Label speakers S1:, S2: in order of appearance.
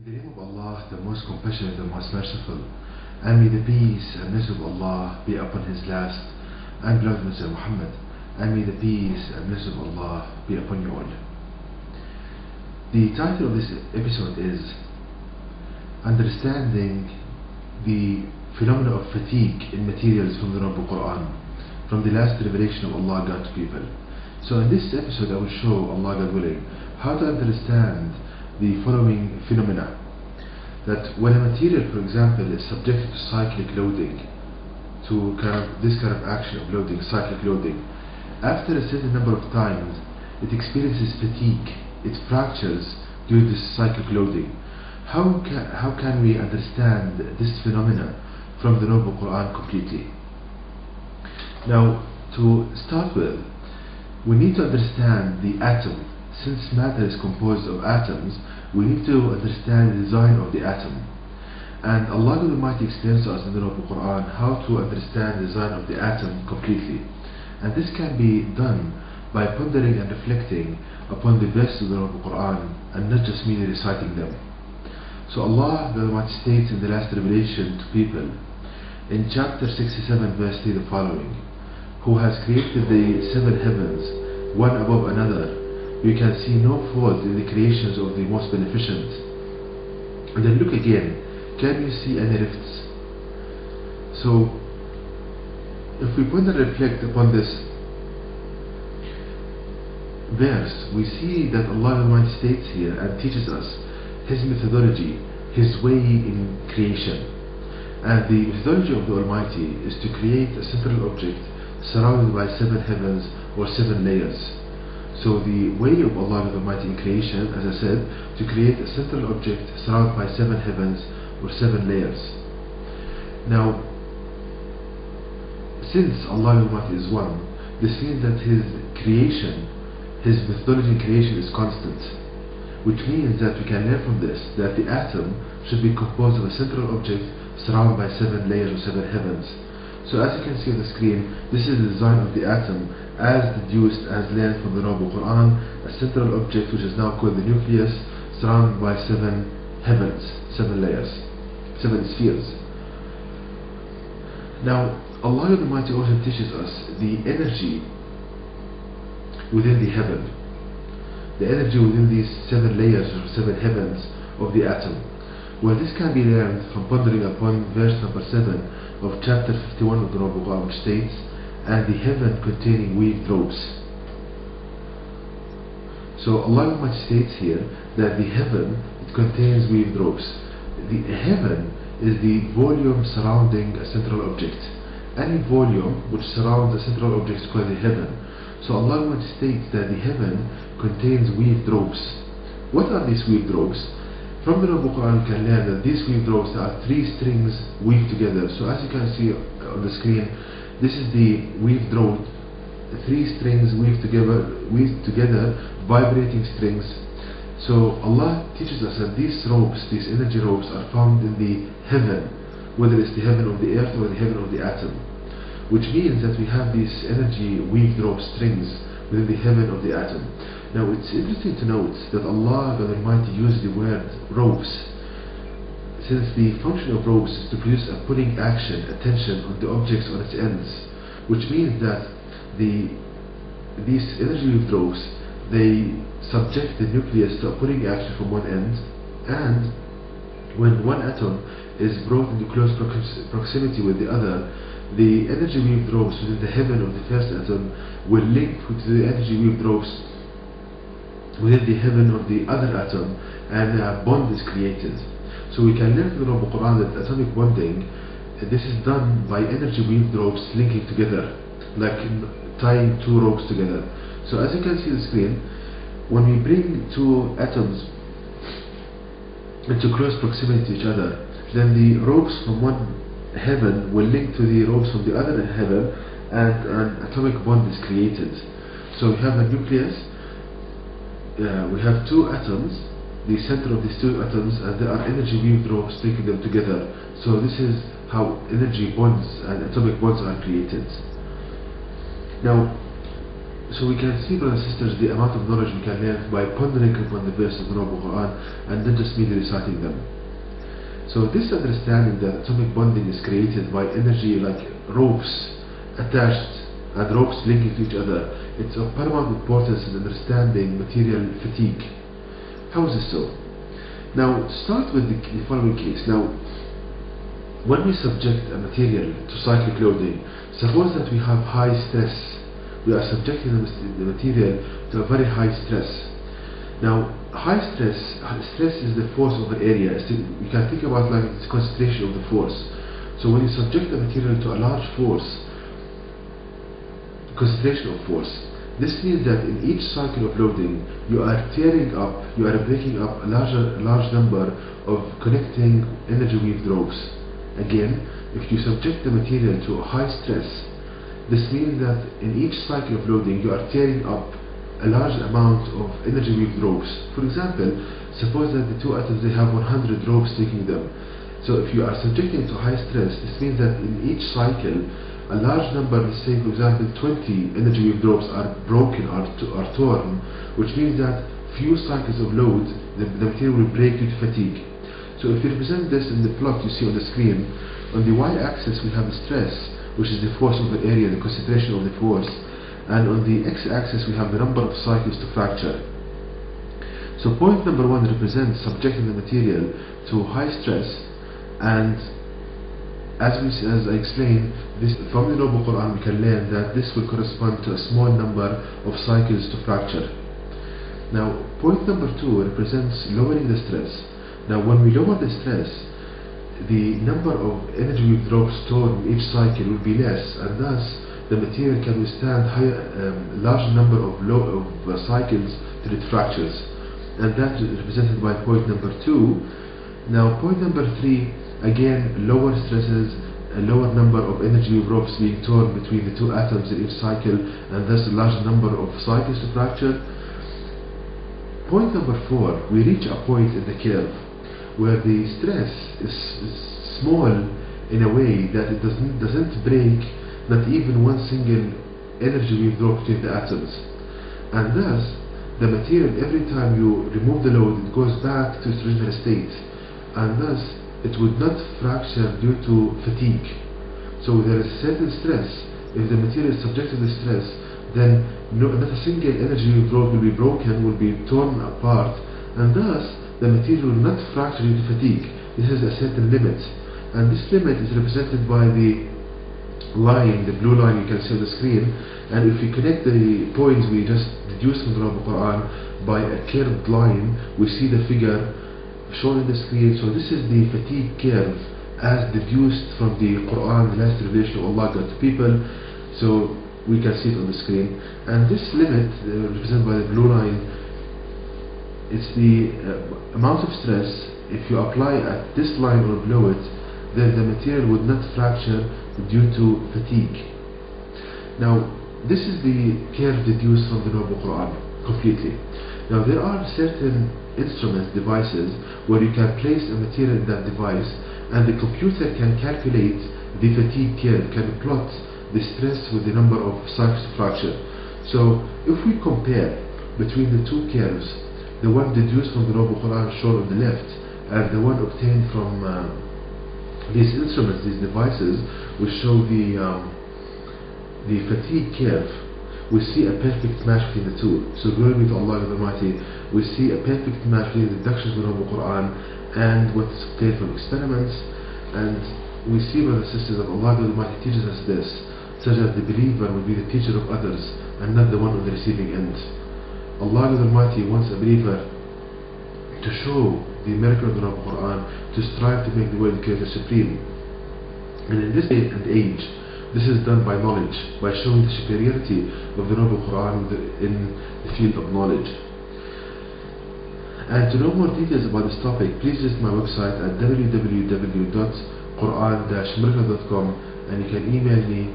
S1: In the name of Allah, the most compassionate, the most merciful, and may the peace and mercy of Allah be upon His last and beloved Messenger Muhammad, and may the peace and mercy of Allah be upon you all. The title of this episode is Understanding the Phenomena of Fatigue in Materials from the Noble Quran, from the last revelation of Allah God to people. So in this episode I will show, Allah God willing, how to understand the following phenomena. That when a material, for example, is subjected to cyclic loading, to this kind of action of loading, cyclic loading, after a certain number of times it experiences fatigue, it fractures due to this cyclic loading. How can we understand this phenomena from the Noble Quran completely? Now, to start with, we need to understand the atom. Since matter is composed of atoms, we need to understand the design of the atom. And Allah Almighty explains to us in the Noble Quran how to understand the design of the atom completely. And this can be done by pondering and reflecting upon the verses of the Noble Quran and not just merely reciting them. So Allah Almighty states in the last revelation to people in chapter 67 verse 3 the following: Who has created the seven heavens one above another, you can see no fault in the creations of the most beneficent. And then look again, can you see any rifts? So if we ponder and reflect upon this verse, we see that Allah Almighty states here and teaches us His methodology, His way in creation. And the methodology of the Almighty is to create a central object surrounded by seven heavens or seven layers. So the way of Allah Almighty in creation, as I said, to create a central object surrounded by seven heavens or seven layers. Now, since Allah Almighty is one, this means that His creation, His methodology in creation is constant, which means that we can learn from this that the atom should be composed of a central object surrounded by seven layers or seven heavens. So as you can see on the screen, this is the design of the atom as deduced, as learned from the Noble Quran, a central object which is now called the nucleus, surrounded by seven heavens, seven layers, seven spheres. Now, Allah Almighty also teaches us the energy within the heaven, the energy within these seven layers or seven heavens of the atom. Well, this can be learned from pondering upon verse number 7 of chapter 51 of the Noble Quran, which states, and the heaven containing weaved ropes. So Allah Almighty states here that the heaven, it contains weaved ropes. The heaven is the volume surrounding a central object. Any volume which surrounds a central object is called the heaven. So Allah Almighty states that the heaven contains weaved ropes. What are these weaved ropes? From the Noble Quran you can learn that these weaved ropes are three strings weaved together. So as you can see on the screen, this is the weaved rope, three strings weaved together, vibrating strings. So Allah teaches us that these ropes, these energy ropes, are found in the heaven, whether it's the heaven of the earth or the heaven of the atom, which means that we have these energy weaved rope strings within the heaven of the atom. Now it's interesting to note that Allah God Almighty used the word ropes, since the function of ropes is to produce a pulling action, a tension on the objects on its ends, which means that these energy weaved ropes, they subject the nucleus to a pulling action from one end, and when one atom is brought into close proximity with the other, the energy weaved ropes within the heaven of the first atom will link with the energy weaved ropes within the heaven of the other atom, and a bond is created. So we can learn from the Noble Quran that atomic bonding, this is done by energy weaved ropes linking together, like tying two ropes together. So as you can see on the screen, when we bring two atoms into close proximity to each other, then the ropes from one heaven will link to the ropes from the other heaven, and an atomic bond is created. So we have a nucleus, we have two atoms, the center of these two atoms, and there are energy weaved ropes linking them together. So this is how energy bonds and atomic bonds are created. Now, So we can see, brothers and sisters, the amount of knowledge we can learn by pondering upon the verses of the Noble Quran and then just merely reciting them. So this understanding that atomic bonding is created by energy like ropes attached and ropes linking to each other, it's of paramount importance in understanding material fatigue. How is this so? Now, start with the following case. Now, when we subject a material to cyclic loading, suppose that we have high stress. We are subjecting the material to a very high stress. Now, high stress is the force over area. You can think about like the concentration of the force. So when you subject the material to a large force, concentration of force, this means that in each cycle of loading, you are tearing up, you are breaking up a large number of connecting energy weaved ropes. Again, if you subject the material to a high stress, this means that in each cycle of loading, you are tearing up a large amount of energy weaved ropes. For example, suppose that the two atoms, they have 100 ropes linking them. So if you are subjecting to high stress, this means that in each cycle, a large number, let's say for example 20 energy weaved ropes are broken, are torn, which means that few cycles of load, the material will break due to fatigue. So if you represent this in the plot you see on the screen, on the y-axis we have the stress, which is the force over area, the concentration of the force, and on the x-axis we have the number of cycles to fracture. So point number 1 represents subjecting the material to high stress, and as I explained, from the Noble Quran we can learn that this will correspond to a small number of cycles to fracture. Now, point number 2 represents lowering the stress. Now, when we lower the stress, the number of energy weaved ropes stored in each cycle will be less, and thus the material can withstand large number of cycles till it fractures, and that is represented by point number 2. Now, point number 3, again, lower stresses, a lower number of energy weaved ropes being torn between the two atoms in each cycle, and thus a large number of cycles to fracture. Point number 4, we reach a point in the curve where the stress is small in a way that it doesn't break not even one single energy weaved rope between the atoms, and thus the material, every time you remove the load, it goes back to its original state, and thus it would not fracture due to fatigue. So there is certain stress. If the material is subjected to the stress, then not a single energy weaved rope will be broken, will be torn apart, and thus the material will not fracture due to fatigue. This is a certain limit, and this limit is represented by the line, the blue line you can see on the screen. And if we connect the points we just deduced from the Noble Quran by a curved line, we see the figure shown on the screen. So this is the fatigue curve as deduced from the Quran, the last revelation of Allah to people. So we can see it on the screen, and this limit represented by the blue line, it's the amount of stress. If you apply at this line or below it, then the material would not fracture due to fatigue. Now, this is the curve deduced from the Noble Quran completely. Now, there are certain instruments, devices, where you can place a material in that device, and the computer can calculate the fatigue curve, can plot the stress with the number of cycles to fracture. So, if we compare between the two curves, the one deduced from the Noble Quran shown on the left and the one obtained from these instruments, these devices, which show the fatigue curve, we see a perfect match between the two. So glory be to Allah the Almighty, we see a perfect match between the deductions of the Noble Quran and what is obtained from experiments. And we see, brothers and sisters, that Allah the Almighty teaches us this, such that the believer will be the teacher of others and not the one on the receiving end. Allah the Almighty wants a believer to show the miracle of the Noble Quran, to strive to make the world Creator supreme. And in this day and age, this is done by knowledge, by showing the superiority of the Noble Quran in the field of knowledge. And to know more details about this topic, please visit my website at www.quran-miracle.com, and you can email me